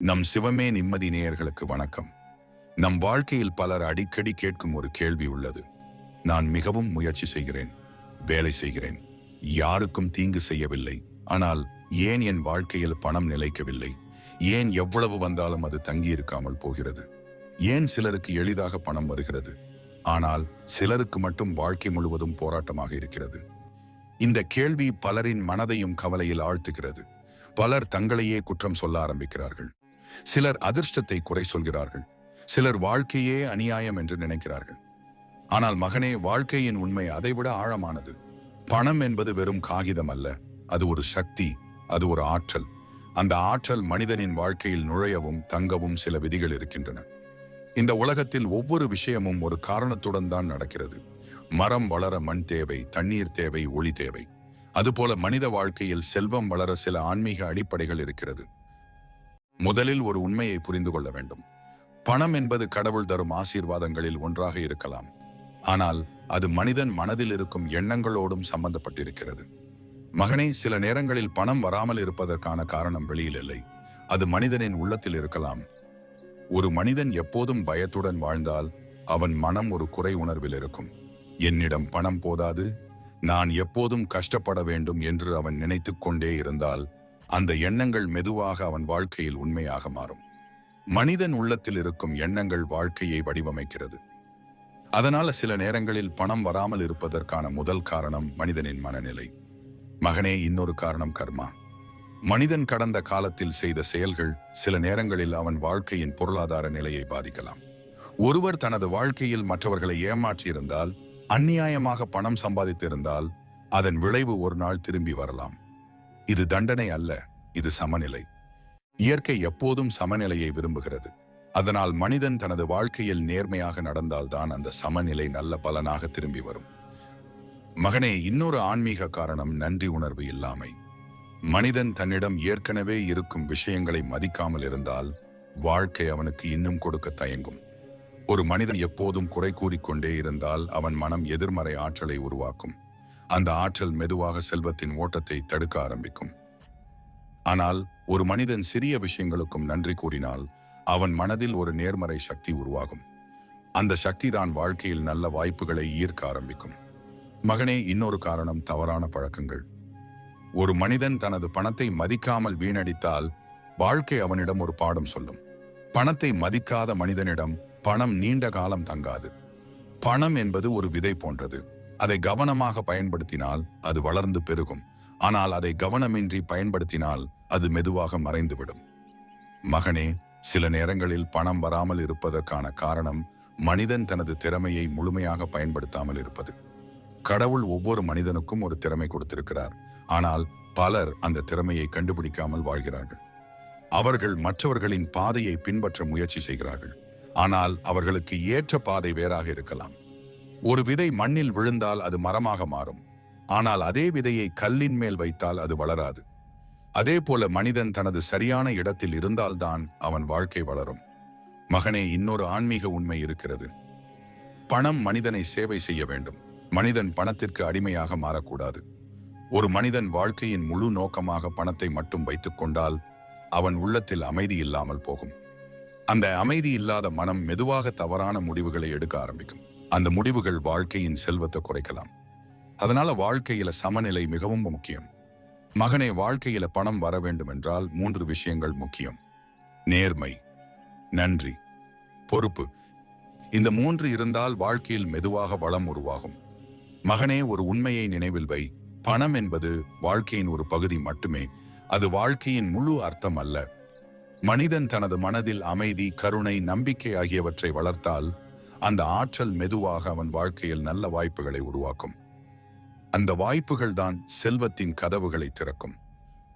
நம் சிவமே நிம்மதி நேயர்களுக்கு வணக்கம். நம் வாழ்க்கையில் பலர் அடிக்கடி கேட்கும் ஒரு கேள்வி உள்ளது. நான் மிகவும் முயற்சி செய்கிறேன், வேலை செய்கிறேன், யாருக்கும் தீங்கு செய்யவில்லை. ஆனால் ஏன் என் வாழ்க்கையில் பணம் நிலைக்கவில்லை? ஏன் எவ்வளவு வந்தாலும் அது தங்கியிருக்காமல் போகிறது? ஏன் சிலருக்கு எளிதாக பணம் வருகிறது, ஆனால் சிலருக்கு மட்டும் வாழ்க்கை முழுவதும் போராட்டமாக இருக்கிறது? இந்த கேள்வி பலரின் மனதையும் கவலையில் ஆழ்த்துகிறது. பலர் தங்களையே குற்றம் சொல்ல ஆரம்பிக்கிறார்கள். சிலர் அதிர்ஷ்டத்தை குறை சொல்கிறார்கள். சிலர் வாழ்க்கையே அநியாயம் என்று நினைக்கிறார்கள். ஆனால் மகனே, வாழ்க்கையின் உண்மை அதைவிட ஆழமானது. பணம் என்பது வெறும் காகிதம் அல்ல, அது ஒரு சக்தி, அது ஒரு ஆற்றல். அந்த ஆற்றல் மனிதனின் வாழ்க்கையில் நுழையவும் தங்கவும் சில விதிகள் இருக்கின்றன. இந்த உலகத்தில் ஒவ்வொரு விஷயமும் ஒரு காரணத்துடன் தான் நடக்கிறது. மரம் வளர மண் தேவை, தண்ணீர் தேவை, ஒளி தேவை. அதுபோல மனித வாழ்க்கையில் செல்வம் வளர சில ஆன்மீக அடிப்படைகள் இருக்கிறது. முதலில் ஒரு உண்மையை புரிந்து கொள்ள வேண்டும். பணம் என்பது கடவுள் தரும் ஆசீர்வாதங்களில் ஒன்றாக இருக்கலாம். ஆனால் அது மனிதன் மனதில் இருக்கும் எண்ணங்களோடும் சம்பந்தப்பட்டிருக்கிறது. மகனே, சில நேரங்களில் பணம் வராமல் இருப்பதற்கான காரணம் வெளியில் இல்லை, அது மனிதனின் உள்ளத்தில் இருக்கலாம். ஒரு மனிதன் எப்போதும் பயத்துடன் வாழ்ந்தால் அவன் மனம் ஒரு குறை உணர்வில் இருக்கும். என்னிடம் பணம் போதாது, நான் எப்போதும் கஷ்டப்பட வேண்டும் என்று அவன் நினைத்து கொண்டே இருந்தால் அந்த எண்ணங்கள் மெதுவாக அவன் வாழ்க்கையில் உண்மையாக மாறும். மனிதன் உள்ளத்தில் இருக்கும் எண்ணங்கள் வாழ்க்கையை வடிவமைக்கிறது. அதனால சில நேரங்களில் பணம் வராமல் இருப்பதற்கான முதல் காரணம் மனிதனின் மனநிலை. மகனே, இன்னொரு காரணம் கர்மா. மனிதன் கடந்த காலத்தில் செய்த செயல்கள் சில நேரங்களில் அவன் வாழ்க்கையின் பொருளாதார நிலையை பாதிக்கலாம். ஒருவர் தனது வாழ்க்கையில் மற்றவர்களை ஏமாற்றியிருந்தால், அந்நியாயமாக பணம் சம்பாதித்திருந்தால், அதன் விளைவு ஒரு நாள் திரும்பி வரலாம். இது தண்டனை அல்ல, இது சமநிலை. இயற்கை எப்போதும் சமநிலையை விரும்புகிறது. அதனால் மனிதன் தனது வாழ்க்கையில் நேர்மையாக நடந்தால்தான் அந்த சமநிலை நல்ல பலனாக திரும்பி வரும். மகனே, இன்னொரு ஆன்மீக காரணம் நன்றி உணர்வு இல்லாமை. மனிதன் தன்னிடம் ஏற்கனவே இருக்கும் விஷயங்களை மதிக்காமல் இருந்தால் வாழ்க்கை அவனுக்கு இன்னும் கொடுக்க தயங்கும். ஒரு மனிதன் எப்போதும் குறை கூறிக்கொண்டே இருந்தால் அவன் மனம் எதிர்மறை ஆற்றலை உருவாக்கும். அந்த ஆற்றல் மெதுவாக செல்வத்தின் ஓட்டத்தை தடுக்க ஆரம்பிக்கும். ஆனால் ஒரு மனிதன் சிறிய விஷயங்களுக்கும் நன்றி கூறினால் அவன் மனதில் ஒரு நேர்மறை சக்தி உருவாகும். அந்த சக்தி தான் வாழ்க்கையில் நல்ல வாய்ப்புகளை ஈர்க்க ஆரம்பிக்கும். மகனே, இன்னொரு காரணம் தவறான பழக்கங்கள். ஒரு மனிதன் தனது பணத்தை மதிக்காமல் வீணடித்தால் வாழ்க்கை அவனிடம் ஒரு பாடம் சொல்லும். பணத்தை மதிக்காத மனிதனிடம் பணம் நீண்ட காலம் தங்காது. பணம் என்பது ஒரு விதை போன்றது. அதை கவனமாக பயன்படுத்தினால் அது வளர்ந்து பெருகும். ஆனால் அதை கவனமின்றி பயன்படுத்தினால் அது மெதுவாக மறைந்துவிடும். மகனே, சில நேரங்களில் பணம் வராமல் இருப்பதற்கான காரணம் மனிதன் தனது திறமையை முழுமையாக பயன்படுத்தாமல் இருப்பது. கடவுள் ஒவ்வொரு மனிதனுக்கும் ஒரு திறமை கொடுத்திருக்கிறார். ஆனால் பலர் அந்த திறமையை கண்டுபிடிக்காமல் வாழ்கிறார்கள். அவர்கள் மற்றவர்களின் பாதையை பின்பற்ற முயற்சி செய்கிறார்கள். ஆனால் அவர்களுக்கு ஏற்ற பாதை வேறாக இருக்கலாம். ஒரு விதை மண்ணில் விழுந்தால் அது மரமாக மாறும். ஆனால் அதே விதையை கல்லின் மேல் வைத்தால் அது வளராது. அதே போல மனிதன் தனது சரியான இடத்தில் இருந்தால்தான் அவன் வாழ்க்கை வளரும். மகனே, இன்னொரு ஆன்மீக உண்மை இருக்கிறது. பணம் மனிதனை சேவை செய்ய வேண்டும். மனிதன் பணத்திற்கு அடிமையாக மாறக்கூடாது. ஒரு மனிதன் வாழ்க்கையின் முழு நோக்கமாக பணத்தை மட்டும் வைத்துக் கொண்டால் அவன் உள்ளத்தில் அமைதி இல்லாமல் போகும். அந்த அமைதி இல்லாத மனம் மெதுவாக தவறான முடிவுகளை எடுக்க ஆரம்பிக்கும். அந்த முடிவுகள் வாழ்க்கையின் செல்வத்தை குறைக்கலாம். அதனால வாழ்க்கையில சமநிலை மிகவும் முக்கியம். மகனே, வாழ்க்கையில பணம் வர வேண்டும் என்றால் 3 விஷயங்கள் முக்கியம். நேர்மை, நன்றி, பொறுப்பு. இந்த 3 இருந்தால் வாழ்க்கையில் மெதுவாக வளம் உருவாகும். மகனே, ஒரு உண்மையை நினைவில் வை. பணம் என்பது வாழ்க்கையின் ஒரு பகுதி மட்டுமே. அது வாழ்க்கையின் முழு அர்த்தம் அல்ல. மனிதன் தனது மனதில் அமைதி, கருணை, நம்பிக்கை ஆகியவற்றை வளர்த்தால் அந்த ஆற்றல் மெதுவாக அவன் வாழ்க்கையில் நல்ல வாய்ப்புகளை உருவாக்கும். அந்த வாய்ப்புகள் தான் செல்வத்தின் கதவுகளை திறக்கும்.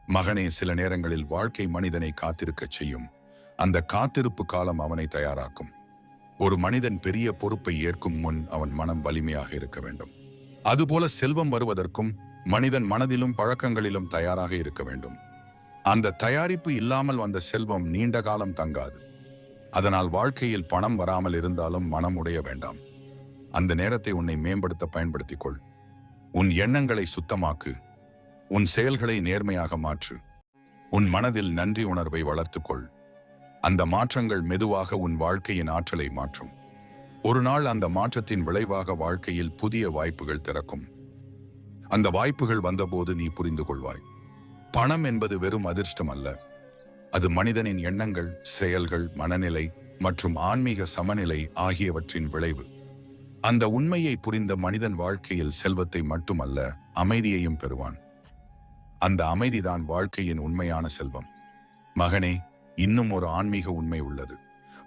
மகனே, சில நேரங்களில் வாழ்க்கை மனிதனை காத்திருக்கச் செய்யும். அந்த காத்திருப்பு காலம் அவனை தயாராக்கும். ஒரு மனிதன் பெரிய பொறுப்பை ஏற்கும் முன் அவன் மனம் வலிமையாக இருக்க வேண்டும். அதுபோல செல்வம் வருவதற்கும் மனிதன் மனதிலும் பழக்கங்களிலும் தயாராக இருக்க வேண்டும். அந்த தயாரிப்பு இல்லாமல் வந்த செல்வம் நீண்ட காலம் தங்காது. அதனால் வாழ்க்கையில் பணம் வராமல் இருந்தாலும் மனம் உடைய வேண்டாம். அந்த நேரத்தை உன்னை மேம்படுத்த பயன்படுத்திக் கொள். உன் எண்ணங்களை சுத்தமாக்கு. உன் செயல்களை நேர்மையாக மாற்று. உன் மனதில் நன்றி உணர்வை வளர்த்துக்கொள். அந்த மாற்றங்கள் மெதுவாக உன் வாழ்க்கையின் ஆற்றலை மாற்றும். ஒரு நாள் அந்த மாற்றத்தின் விளைவாக வாழ்க்கையில் புதிய வாய்ப்புகள் திறக்கும். அந்த வாய்ப்புகள் வந்தபோது நீ புரிந்து கொள்வாய், பணம் என்பது வெறும் அதிர்ஷ்டம் அல்ல, அது மனிதனின் எண்ணங்கள், செயல்கள், மனநிலை மற்றும் ஆன்மீக சமநிலை ஆகியவற்றின் விளைவு. அந்த உண்மையை புரிந்த மனிதன் வாழ்க்கையில் செல்வத்தை மட்டுமல்ல, அமைதியையும் பெறுவான். அந்த அமைதிதான் வாழ்க்கையின் உண்மையான செல்வம். மகனே, இன்னும் ஒரு ஆன்மீக உண்மை உள்ளது.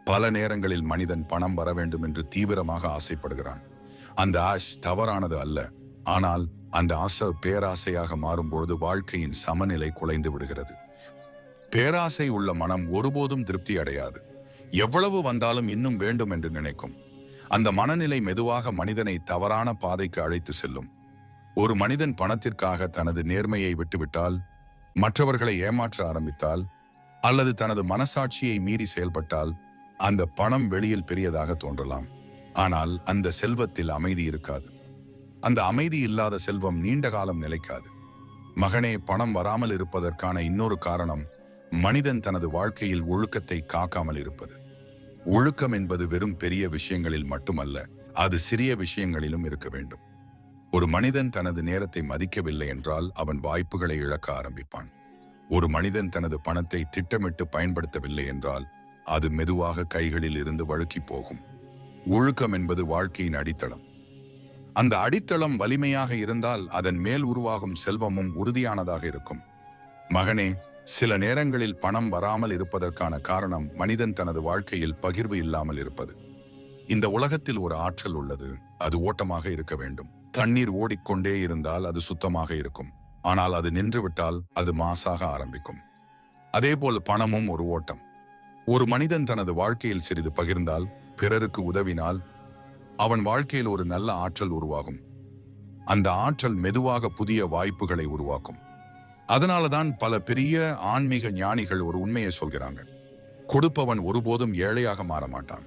பல நேரங்களில் மனிதன் பணம் வர வேண்டும் என்று தீவிரமாக ஆசைப்படுகிறான். அந்த ஆசை தவறானது அல்ல. ஆனால் அந்த ஆசை பேராசையாக மாறும்பொழுது வாழ்க்கையின் சமநிலை குலைந்து விடுகிறது. பேராசை உள்ள மனம் ஒருபோதும் திருப்தி அடையாது. எவ்வளவு வந்தாலும் இன்னும் வேண்டும் என்று நினைக்கும். அந்த மனநிலை மெதுவாக மனிதனை தவறான பாதைக்கு அழைத்து செல்லும். ஒரு மனிதன் பணத்திற்காக தனது நேர்மையை விட்டுவிட்டால், மற்றவர்களை ஏமாற்ற ஆரம்பித்தால், அல்லது தனது மனசாட்சியை மீறி செயல்பட்டால், அந்த பணம் வெளியில் பெரியதாக தோன்றலாம். ஆனால் அந்த செல்வத்தில் அமைதி இருக்காது. அந்த அமைதி இல்லாத செல்வம் நீண்ட காலம் நிலைக்காது. மகனே, பணம் வராமல் இருப்பதற்கான இன்னொரு காரணம் மனிதன் தனது வாழ்க்கையில் ஒழுக்கத்தை காக்காமல் இருப்பது. ஒழுக்கம் என்பது வெறும் பெரிய விஷயங்களில் மட்டுமல்ல, அது சிறிய விஷயங்களிலும் இருக்க வேண்டும். ஒரு மனிதன் தனது நேரத்தை மதிக்கவில்லை என்றால் அவன் வாய்ப்புகளை இழக்க ஆரம்பிப்பான். ஒரு மனிதன் தனது பணத்தை திட்டமிட்டு பயன்படுத்தவில்லை என்றால் அது மெதுவாக கைகளில் இருந்து வழுக்கி போகும். ஒழுக்கம் என்பது வாழ்க்கையின் அடித்தளம். அந்த அடித்தளம் வலிமையாக இருந்தால் அதன் மேல் உருவாகும் செல்வமும் உறுதியானதாக இருக்கும். மகனே, சில நேரங்களில் பணம் வராமல் இருப்பதற்கான காரணம் மனிதன் தனது வாழ்க்கையில் பகிர்வு இல்லாமல் இருப்பது. இந்த உலகத்தில் ஒரு ஆற்றல் உள்ளது, அது ஓட்டமாக இருக்க வேண்டும். தண்ணீர் ஓடிக்கொண்டே இருந்தால் அது சுத்தமாக இருக்கும். ஆனால் அது நின்றுவிட்டால் அது மாசாக ஆரம்பிக்கும். அதேபோல் பணமும் ஒரு ஓட்டம். ஒரு மனிதன் தனது வாழ்க்கையில் சிறிது பகிர்ந்தால், பிறருக்கு உதவினால், அவன் வாழ்க்கையில் ஒரு நல்ல ஆற்றல் உருவாகும். அந்த ஆற்றல் மெதுவாக புதிய வாய்ப்புகளை உருவாக்கும். அதனாலதான் பல பெரிய ஆன்மீக ஞானிகள் ஒரு உண்மையை சொல்கிறாங்க. கொடுப்பவன் ஒருபோதும் ஏழையாக மாற மாட்டான்.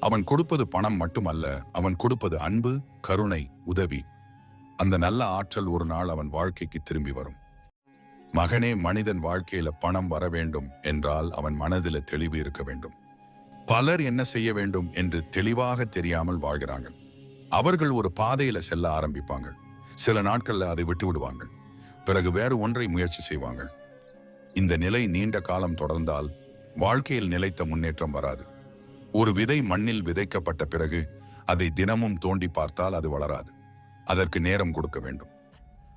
அவன் கொடுப்பது பணம் மட்டுமல்ல, அவன் கொடுப்பது அன்பு, கருணை, உதவி. அந்த நல்ல ஆற்றல் ஒரு நாள் அவன் வாழ்க்கைக்கு திரும்பி வரும். மகனே, மனிதன் வாழ்க்கையில பணம் வர வேண்டும் என்றால் அவன் மனதில தெளிவு இருக்க வேண்டும். பலர் என்ன செய்ய வேண்டும் என்று தெளிவாக தெரியாமல் வாழ்கிறாங்க. அவர்கள் ஒரு பாதையில செல்ல ஆரம்பிப்பாங்க. சில நாட்கள்ல அதை விட்டு விடுவாங்க. பிறகு வேறு ஒன்றை முயற்சி செய்வாங்க. இந்த நிலை நீண்ட காலம் தொடர்ந்தால் வாழ்க்கையில் நிலைத்த முன்னேற்றம் வராது. ஒரு விதை மண்ணில் விதைக்கப்பட்ட பிறகு அதை தினமும் தோண்டி பார்த்தால் அது வளராது. அதற்கு நேரம் கொடுக்க வேண்டும்.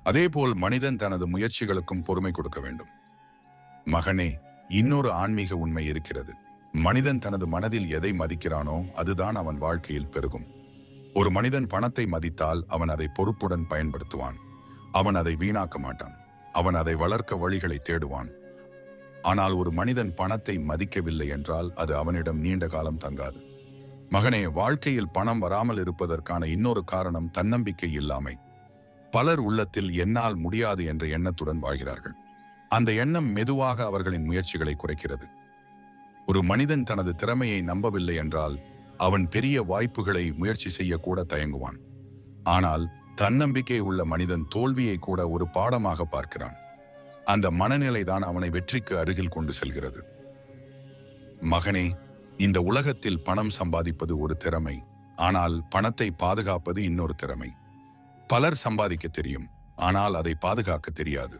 அதேபோல் மனிதன் தனது முயற்சிகளுக்கும் பொறுமை கொடுக்க வேண்டும். மகனே, இன்னொரு ஆன்மீக உண்மை இருக்கிறது. மனிதன் தனது மனதில் எதை மதிக்கிறானோ அதுதான் அவன் வாழ்க்கையில் பெருகும். ஒரு மனிதன் பணத்தை மதித்தால் அவன் அதை பொறுப்புடன் பயன்படுத்துவான். அவன் அதை வீணாக்க மாட்டான். அவன் அதை வளர்க்க வழிகளை தேடுவான். ஆனால் ஒரு மனிதன் பணத்தை மதிக்கவில்லை என்றால் அது அவனிடம் நீண்ட காலம் தங்காது. மகனே, வாழ்க்கையில் பணம் வராமல் இருப்பதற்கான இன்னொரு காரணம் தன்னம்பிக்கை இல்லாமை. பலர் உள்ளத்தில் என்னால் முடியாது என்ற எண்ணத்துடன் வாழ்கிறார்கள். அந்த எண்ணம் மெதுவாக அவர்களின் முயற்சிகளை குறைக்கிறது. ஒரு மனிதன் தனது திறமையை நம்பவில்லை என்றால் அவன் பெரிய வாய்ப்புகளை முயற்சி செய்யக்கூட தயங்குவான். ஆனால் தன்னம்பிக்கை உள்ள மனிதன் தோல்வியை கூட ஒரு பாடமாக பார்க்கிறான். அந்த மனநிலைதான் அவனை வெற்றிக்கு அருகில் கொண்டு செல்கிறது. மகனே, இந்த உலகத்தில் பணம் சம்பாதிப்பது ஒரு திறமை. ஆனால் பணத்தை பாதுகாப்பது இன்னொரு திறமை. பலர் சம்பாதிக்க தெரியும், ஆனால் அதை பாதுகாக்க தெரியாது.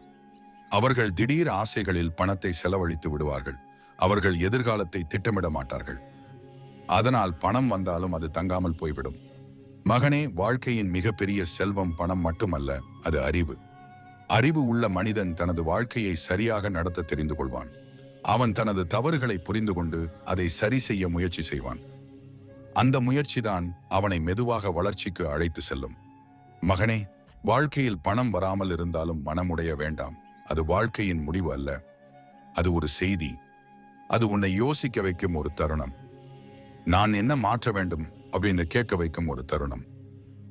அவர்கள் திடீர் ஆசைகளில் பணத்தை செலவழித்து விடுவார்கள். அவர்கள் எதிர்காலத்தை திட்டமிட மாட்டார்கள். அதனால் பணம் வந்தாலும் அது தங்காமல் போய்விடும். மகனே, வாழ்க்கையின் மிகப்பெரிய செல்வம் பணம் மட்டுமல்ல, அது அறிவு. அறிவு உள்ள மனிதன் தனது வாழ்க்கையை சரியாக நடத்த தெரிந்து கொள்வான். அவன் தனது தவறுகளை புரிந்து கொண்டு அதை சரி செய்ய முயற்சி செய்வான். அந்த முயற்சிதான் அவனை மெதுவாக வளர்ச்சிக்கு அழைத்து செல்லும். மகனே, வாழ்க்கையில் பணம் வராமல் இருந்தாலும் மனமுடைய வேண்டாம். அது வாழ்க்கையின் முடிவு அல்ல. அது ஒரு செய்தி. அது உன்னை யோசிக்க வைக்கும் ஒரு தருணம். நான் என்ன மாற்ற வேண்டும் அப்படின்னு கேட்க வைக்கும் ஒரு தருணம்.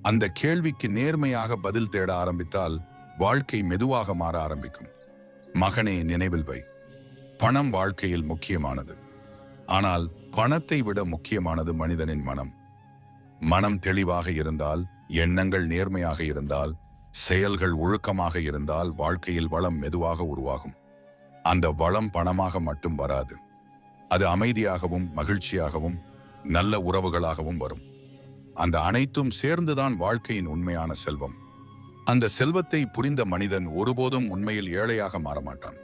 அந்த கேள்விக்கு நேர்மையாக பதில் தேட ஆரம்பித்தால் வாழ்க்கை மெதுவாக மாற ஆரம்பிக்கும். மகனே, நினைவில் வை, பணம் வாழ்க்கையில் முக்கியமானது. ஆனால் பணத்தை விட முக்கியமானது மனிதனின் மனம். மனம் தெளிவாக இருந்தால், எண்ணங்கள் நேர்மையாக இருந்தால், செயல்கள் ஒழுக்கமாக இருந்தால் வாழ்க்கையில் வளம் மெதுவாக உருவாகும். அந்த வளம் பணமாக மட்டும் வராது. அது அமைதியாகவும் மகிழ்ச்சியாகவும் நல்ல உறவுகளாகவும் வரும். அந்த அனைத்தும் சேர்ந்துதான் வாழ்க்கையின் உண்மையான செல்வம். அந்த செல்வத்தை புரிந்த மனிதன் ஒருபோதும் உண்மையில் ஏழையாக மாறமாட்டான்.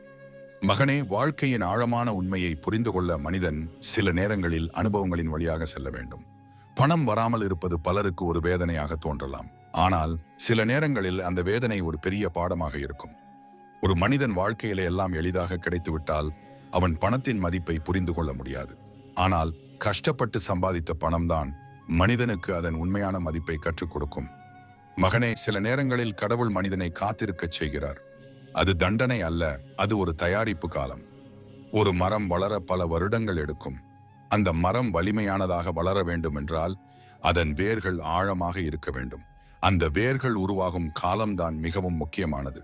மகனே, வாழ்க்கையின் ஆழமான உண்மையை புரிந்து கொள்ள மனிதன் சில நேரங்களில் அனுபவங்களின் வழியாக செல்ல வேண்டும். பணம் வராமல் இருப்பது பலருக்கு ஒரு வேதனையாக தோன்றலாம். ஆனால் சில நேரங்களில் அந்த வேதனை ஒரு பெரிய பாடமாக இருக்கும். ஒரு மனிதன் வாழ்க்கையில எல்லாம் எளிதாக கிடைத்துவிட்டால் அவன் பணத்தின் மதிப்பை புரிந்து கொள்ள முடியாது. ஆனால் கஷ்டப்பட்டு சம்பாதித்த பணம்தான் மனிதனுக்கு அதன் உண்மையான மதிப்பை கற்றுக் கொடுக்கும். மகனே, சில நேரங்களில் கடவுள் மனிதனை காத்திருக்கச் செய்கிறார். அது தண்டனை அல்ல, அது ஒரு தயாரிப்பு காலம். ஒரு மரம் வளர பல வருடங்கள் எடுக்கும். அந்த மரம் வலிமையானதாக வளர வேண்டும் என்றால் அதன் வேர்கள் ஆழமாக இருக்க வேண்டும். அந்த வேர்கள் உருவாகும் காலம்தான் மிகவும் முக்கியமானது.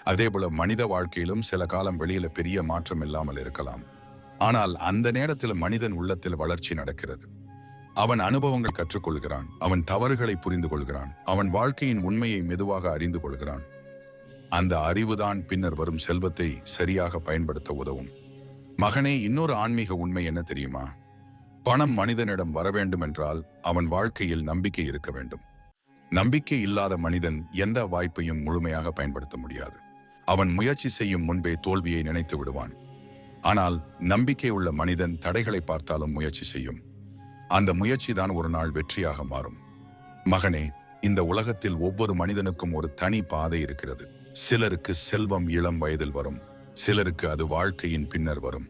அதேபோல மனித வாழ்க்கையிலும் சில காலம் வெளியில பெரிய மாற்றம் இல்லாமல் இருக்கலாம். ஆனால் அந்த நேரத்தில் மனிதன் உள்ளத்தில் வளர்ச்சி நடக்கிறது. அவன் அனுபவங்கள் கற்றுக்கொள்கிறான், அவன் தவறுகளை புரிந்து கொள்கிறான், அவன் வாழ்க்கையின் உண்மையை மெதுவாக அறிந்து கொள்கிறான். அந்த அறிவுதான் பின்னர் வரும் செல்வத்தை சரியாக பயன்படுத்த உதவும். மகனே, இன்னொரு ஆன்மீக உண்மை என்ன தெரியுமா? பணம் மனிதனிடம் வர வேண்டும் என்றால் அவன் வாழ்க்கையில் நம்பிக்கை இருக்க வேண்டும். நம்பிக்கை இல்லாத மனிதன் எந்த வாய்ப்பையும் முழுமையாக பயன்படுத்த முடியாது. அவன் முயற்சி செய்யும் முன்பே தோல்வியை நினைத்து விடுவான். ஆனால் நம்பிக்கை உள்ள மனிதன் தடைகளை பார்த்தாலும் முயற்சி செய்யும். அந்த முயற்சி தான் ஒரு நாள் வெற்றியாக மாறும். மகனே, இந்த உலகத்தில் ஒவ்வொரு மனிதனுக்கும் ஒரு தனி பாதை இருக்கிறது. சிலருக்கு செல்வம் இளம் வயதில் வரும், சிலருக்கு அது வாழ்க்கையின் பின்னர் வரும்.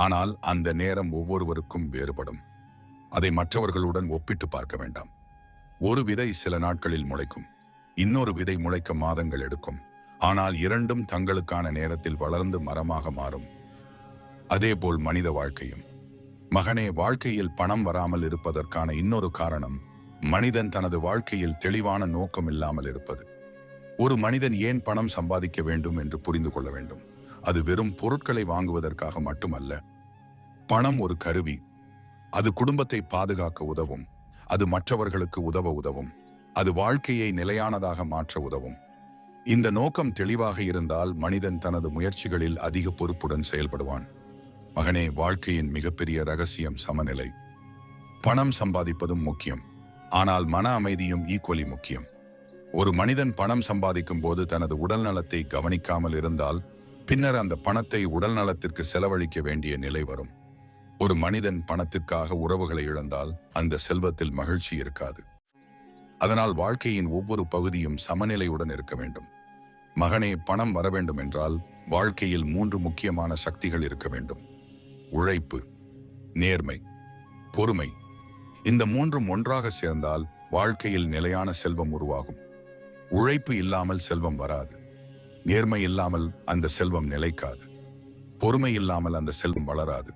ஆனால் அந்த நேரம் ஒவ்வொருவருக்கும் வேறுபடும். அதை மற்றவர்களுடன் ஒப்பிட்டு பார்க்க வேண்டாம். ஒரு விதை சில நாட்களில் முளைக்கும், இன்னொரு விதை முளைக்க மாதங்கள் எடுக்கும். ஆனால் இரண்டும் தங்களுக்கான நேரத்தில் வளர்ந்து மரமாக மாறும். அதேபோல் மனித வாழ்க்கையும். மகனே, வாழ்க்கையில் பணம் வராமல் இருப்பதற்கான இன்னொரு காரணம் மனிதன் தனது வாழ்க்கையில் தெளிவான நோக்கம் இல்லாமல் இருப்பது. ஒரு மனிதன் ஏன் பணம் சம்பாதிக்க வேண்டும் என்று புரிந்து கொள்ள வேண்டும். அது வெறும் பொருட்களை வாங்குவதற்காக மட்டுமல்ல. பணம் ஒரு கருவி. அது குடும்பத்தை பாதுகாக்க உதவும், அது மற்றவர்களுக்கு உதவும், அது வாழ்க்கையை நிலையானதாக மாற்ற உதவும். இந்த நோக்கம் தெளிவாக இருந்தால் மனிதன் தனது முயற்சிகளில் அதிக பொறுப்புடன் செயல்படுவான். மகனே, வாழ்க்கையின் மிகப்பெரிய ரகசியம் சமநிலை. பணம் சம்பாதிப்பதும் முக்கியம், ஆனால் மன அமைதியும் ஈக்குவலி முக்கியம். ஒரு மனிதன் பணம் சம்பாதிக்கும் போது தனது உடல் நலத்தை கவனிக்காமல் இருந்தால் பின்னர் அந்த பணத்தை உடல் நலத்திற்கு செலவழிக்க வேண்டிய நிலை வரும். ஒரு மனிதன் பணத்திற்காக உறவுகளை இழந்தால் அந்த செல்வத்தில் மகிழ்ச்சி இருக்காது. அதனால் வாழ்க்கையின் ஒவ்வொரு பகுதியும் சமநிலையுடன் இருக்க வேண்டும். மகனே, பணம் வர வேண்டும் என்றால் வாழ்க்கையில் 3 முக்கியமான சக்திகள் இருக்க வேண்டும். உழைப்பு, நேர்மை, பொறுமை. இந்த 3ம் ஒன்றாக சேர்ந்தால் வாழ்க்கையில் நிலையான செல்வம் உருவாகும். உழைப்பு இல்லாமல் செல்வம் வராது. நேர்மை இல்லாமல் அந்த செல்வம் நிலைக்காது. பொறுமை இல்லாமல் அந்த செல்வம் வளராது.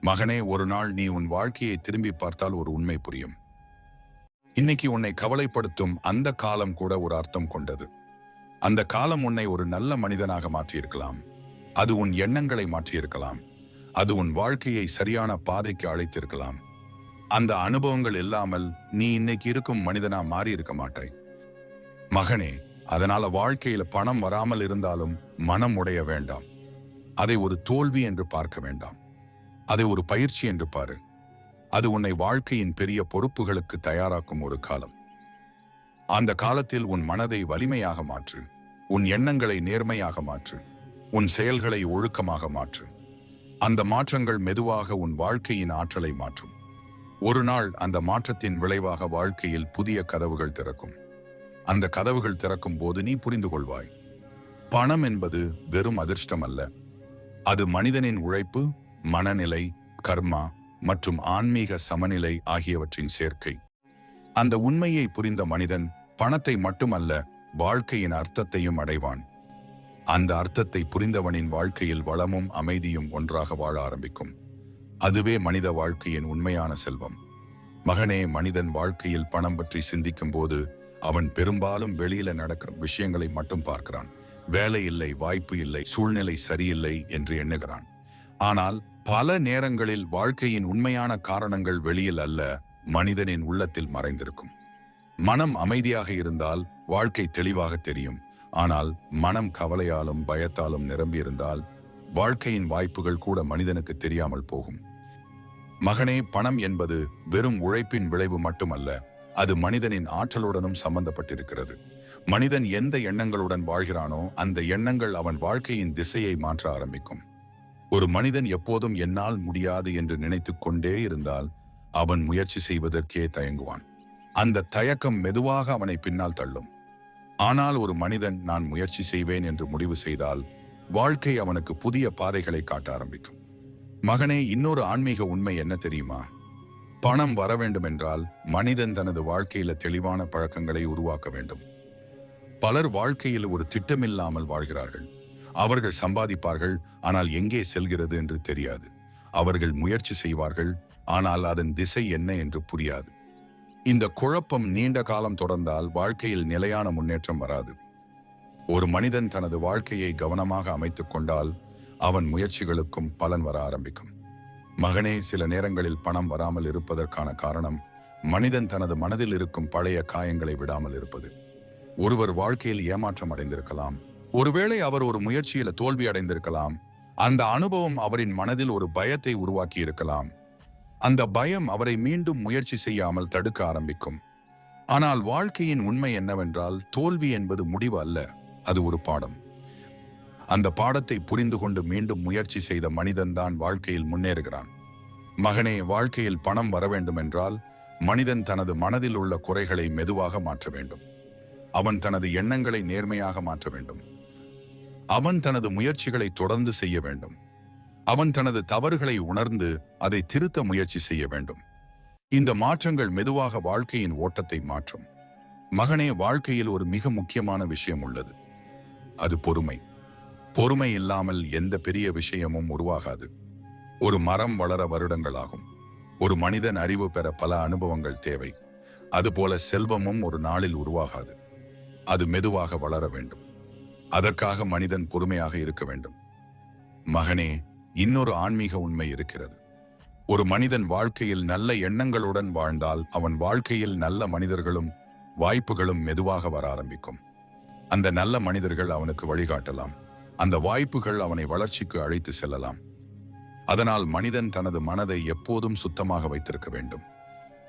மகனே, ஒரு நாள் நீ உன் வாழ்க்கையை திரும்பி பார்த்தால் ஒரு உண்மை புரியும். இன்னைக்கு உன்னை கவலைப்படுத்தும் அந்த காலம் கூட ஒரு அர்த்தம் கொண்டது. அந்த காலம் உன்னை ஒரு நல்ல மனிதனாக மாற்றியிருக்கலாம். அது உன் எண்ணங்களை மாற்றியிருக்கலாம். அது உன் வாழ்க்கையை சரியான பாதைக்கு அழைத்திருக்கலாம். அந்த அனுபவங்கள் இல்லாமல் நீ இன்னைக்கு இருக்கும் மனிதனா மாறி இருக்க மாட்டாய். மகனே, அதனால வாழ்க்கையில பணம் வராமல் இருந்தாலும் மனம் உடைய வேண்டாம். அதை ஒரு தோல்வி என்று பார்க்க வேண்டாம். அதை ஒரு பயிற்சி என்று பாரு. அது உன்னை வாழ்க்கையின் பெரிய பொறுப்புகளுக்கு தயாராக்கும் ஒரு காலம். அந்த காலத்தில் உன் மனதை வலிமையாக மாற்று, உன் எண்ணங்களை நேர்மையாக மாற்று, உன் செயல்களை ஒழுக்கமாக மாற்று. அந்த மாற்றங்கள் மெதுவாக உன் வாழ்க்கையின் ஆற்றலை மாற்றும். ஒரு நாள் அந்த மாற்றத்தின் விளைவாக வாழ்க்கையில் புதிய கதவுகள் திறக்கும். அந்த கதவுகள் திறக்கும் போது நீ புரிந்து கொள்வாய், பணம் என்பது வெறும் அதிர்ஷ்டம் அல்ல. அது மனிதனின் உழைப்பு, மனநிலை, கர்மா மற்றும் ஆன்மீக சமநிலை ஆகியவற்றின் சேர்க்கை. அந்த உண்மையை புரிந்த மனிதன் பணத்தை மட்டுமல்ல, வாழ்க்கையின் அர்த்தத்தையும் அடைவான். அந்த அர்த்தத்தை புரிந்தவனின் வாழ்க்கையில் வளமும் அமைதியும் ஒன்றாக வாழ ஆரம்பிக்கும். அதுவே மனித வாழ்க்கையின் உண்மையான செல்வம். மகனே, மனிதன் வாழ்க்கையில் பணம் பற்றி சிந்திக்கும் போது அவன் பெரும்பாலும் வெளியில நடக்கிற விஷயங்களை மட்டும் பார்க்கிறான். வேலை இல்லை, வாய்ப்பு இல்லை, சூழ்நிலை சரியில்லை என்று எண்ணுகிறான். ஆனால் பல நேரங்களில் வாழ்க்கையின் உண்மையான காரணங்கள் வெளியில் அல்ல, மனிதனின் உள்ளத்தில் மறைந்திருக்கும். மனம் அமைதியாக இருந்தால் வாழ்க்கை தெளிவாக தெரியும். ஆனால் மனம் கவலையாலும் பயத்தாலும் நிரம்பியிருந்தால் வாழ்க்கையின் வாய்ப்புகள் கூட மனிதனுக்கு தெரியாமல் போகும். மகனே, பணம் என்பது வெறும் உழைப்பின் விளைவு மட்டுமல்ல, அது மனிதனின் ஆற்றலுடனும் சம்பந்தப்பட்டிருக்கிறது. மனிதன் எந்த எண்ணங்களுடன் வாழ்கிறானோ அந்த எண்ணங்கள் அவன் வாழ்க்கையின் திசையை மாற்ற ஆரம்பிக்கும். ஒரு மனிதன் எப்போதும் என்னால் முடியாது என்று நினைத்துக் கொண்டே இருந்தால் அவன் முயற்சி செய்வதற்கே தயங்குவான். அந்த தயக்கம் மெதுவாக அவனை பின்னால் தள்ளும். ஆனால் ஒரு மனிதன் நான் முயற்சி செய்வேன் என்று முடிவு செய்தால் வாழ்க்கை அவனுக்கு புதிய பாதைகளை காட்ட ஆரம்பிக்கும். மகனே, இன்னொரு ஆன்மீக உண்மை என்ன தெரியுமா? பணம் வர வேண்டும் என்றால் மனிதன் தனது வாழ்க்கையில தெளிவான பழக்கங்களை உருவாக்க வேண்டும். பலர் வாழ்க்கையில் ஒரு திட்டமில்லாமல் வாழ்கிறார்கள். அவர்கள் சம்பாதிப்பார்கள், ஆனால் எங்கே செல்கிறது என்று தெரியாது. அவர்கள் முயற்சி செய்வார்கள், ஆனால் அதன் திசை என்ன என்று புரியாது. இந்த குழப்பம் நீண்ட காலம் தொடர்ந்தால் வாழ்க்கையில் நிலையான முன்னேற்றம் வராது. ஒரு மனிதன் தனது வாழ்க்கையை கவனமாக அமைத்துக் கொண்டால் அவன் முயற்சிகளுக்கும் பலன் வர ஆரம்பிக்கும். மகனே, சில நேரங்களில் பணம் வராமல் இருப்பதற்கான காரணம் மனிதன் தனது மனதில் இருக்கும் பழைய காயங்களை விடாமல் இருப்பது. ஒருவர் வாழ்க்கையில் ஏமாற்றம் அடைந்திருக்கலாம். ஒருவேளை அவர் ஒரு முயற்சியில தோல்வி அடைந்திருக்கலாம். அந்த அனுபவம் அவரின் மனதில் ஒரு பயத்தை உருவாக்கி இருக்கலாம். அந்த பயம் அவரை மீண்டும் முயற்சி செய்யாமல் தடுக்க ஆரம்பிக்கும். ஆனால் வாழ்க்கையின் உண்மை என்னவென்றால், தோல்வி என்பது முடிவு அல்ல, அது ஒரு பாடம். அந்த பாடத்தை புரிந்து கொண்டு மீண்டும் முயற்சி செய்த மனிதன்தான் வாழ்க்கையில் முன்னேறுகிறான். மகனே, வாழ்க்கையில் பணம் வர வேண்டும் என்றால் மனிதன் தனது மனதில் உள்ள குறைகளை மெதுவாக மாற்ற வேண்டும். அவன் தனது எண்ணங்களை நேர்மையாக மாற்ற வேண்டும். அவன் தனது முயற்சிகளை தொடர்ந்து செய்ய வேண்டும். அவன் தனது தவறுகளை உணர்ந்து அதை திருத்த முயற்சி செய்ய வேண்டும். இந்த மாற்றங்கள் மெதுவாக வாழ்க்கையின் ஓட்டத்தை மாற்றும். மகனே, வாழ்க்கையில் ஒரு மிக முக்கியமான விஷயம் உள்ளது. அது பொறுமை. பொறுமை இல்லாமல் எந்த பெரிய விஷயமும் உருவாகாது. ஒரு மரம் வளர வருடங்கள் ஆகும். ஒரு மனிதன் அறிவு பெற பல அனுபவங்கள் தேவை. அதுபோல செல்வமும் ஒரு நாளில் உருவாகாது. அது மெதுவாக வளர வேண்டும். அதற்காக மனிதன் பொறுமையாக இருக்க வேண்டும். மகனே, இன்னொரு ஆன்மீக உண்மை இருக்கிறது. ஒரு மனிதன் வாழ்க்கையில் நல்ல எண்ணங்களுடன் வாழ்ந்தால் அவன் வாழ்க்கையில் நல்ல மனிதர்களும் வாய்ப்புகளும் மெதுவாக வர ஆரம்பிக்கும். அந்த நல்ல மனிதர்கள் அவனுக்கு வழிகாட்டலாம். அந்த வாய்ப்புகள் அவனை வளர்ச்சிக்கு அழைத்து செல்லலாம். அதனால் மனிதன் தனது மனதை எப்போதும் சுத்தமாக வைத்திருக்க வேண்டும்.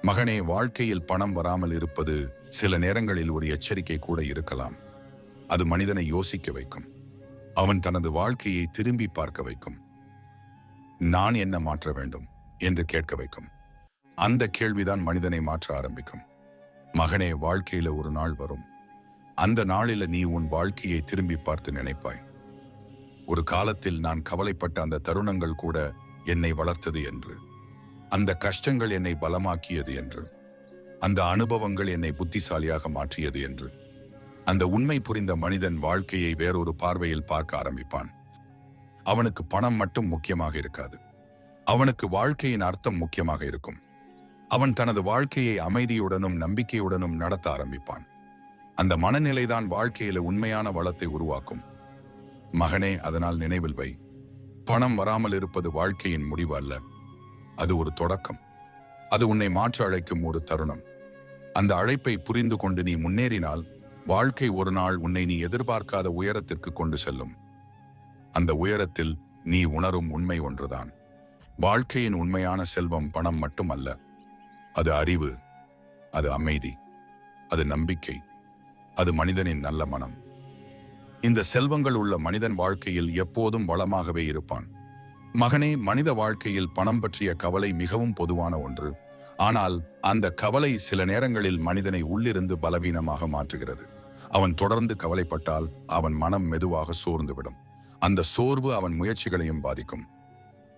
மகனே, வாழ்க்கையில் பணம் வராமல் இருப்பது சில நேரங்களில் ஒரு எச்சரிக்கை கூட இருக்கலாம். அது மனிதனை யோசிக்க வைக்கும். அவன் தனது வாழ்க்கையை திரும்பி பார்க்க வைக்கும். நான் என்ன மாற்ற வேண்டும் என்று கேட்க வைக்கும். அந்த கேள்விதான் மனிதனை மாற்ற ஆரம்பிக்கும். மகனே, வாழ்க்கையில ஒரு நாள் வரும். அந்த நாளில நீ உன் வாழ்க்கையை திரும்பி பார்த்து நினைப்பாய், ஒரு காலத்தில் நான் கவலைப்பட்ட அந்த தருணங்கள் கூட என்னை வளர்த்தது என்று, அந்த கஷ்டங்கள் என்னை பலமாக்கியது என்று, அந்த அனுபவங்கள் என்னை புத்திசாலியாக மாற்றியது என்று. அந்த உண்மை புரிந்த மனிதன் வாழ்க்கையை வேறொரு பார்வையில் பார்க்க ஆரம்பிப்பான். அவனுக்கு பணம் மட்டும் முக்கியமாக இருக்காது. அவனுக்கு வாழ்க்கையின் அர்த்தம் முக்கியமாக இருக்கும். அவன் தனது வாழ்க்கையை அமைதியுடனும் நம்பிக்கையுடனும் நடத்த ஆரம்பிப்பான். அந்த மனநிலைதான் வாழ்க்கையில உண்மையான வளத்தை உருவாக்கும். மகனே, அதனால் நினைவில் வை, பணம் வராமல் இருப்பது வாழ்க்கையின் முடிவு அல்ல, அது ஒரு தொடக்கம். அது உன்னை மாற்ற அழைக்கும் ஒரு தருணம். அந்த அழைப்பை புரிந்து கொண்டு நீ முன்னேறினால் வாழ்க்கை ஒரு நாள் உன்னை நீ எதிர்பார்க்காத உயரத்திற்கு கொண்டு செல்லும். அந்த உயரத்தில் நீ உணரும் உண்மை ஒன்றுதான். வாழ்க்கையின் உண்மையான செல்வம் பணம் மட்டுமல்ல, அது அறிவு, அது அமைதி, அது நம்பிக்கை, அது மனிதனின் நல்ல மனம். இந்த செல்வங்கள் உள்ள மனிதன் வாழ்க்கையில் எப்போதும் வளமாகவே இருப்பான். மகனே, மனித வாழ்க்கையில் பணம் பற்றிய கவலை மிகவும் பொதுவான ஒன்று. ஆனால் அந்த கவலை சில நேரங்களில் மனிதனை உள்ளிருந்து பலவீனமாக மாற்றுகிறது. அவன் தொடர்ந்து கவலைப்பட்டால் அவன் மனம் மெதுவாக சோர்ந்துவிடும். அந்த சோர்வு அவன் முயற்சிகளையும் பாதிக்கும்.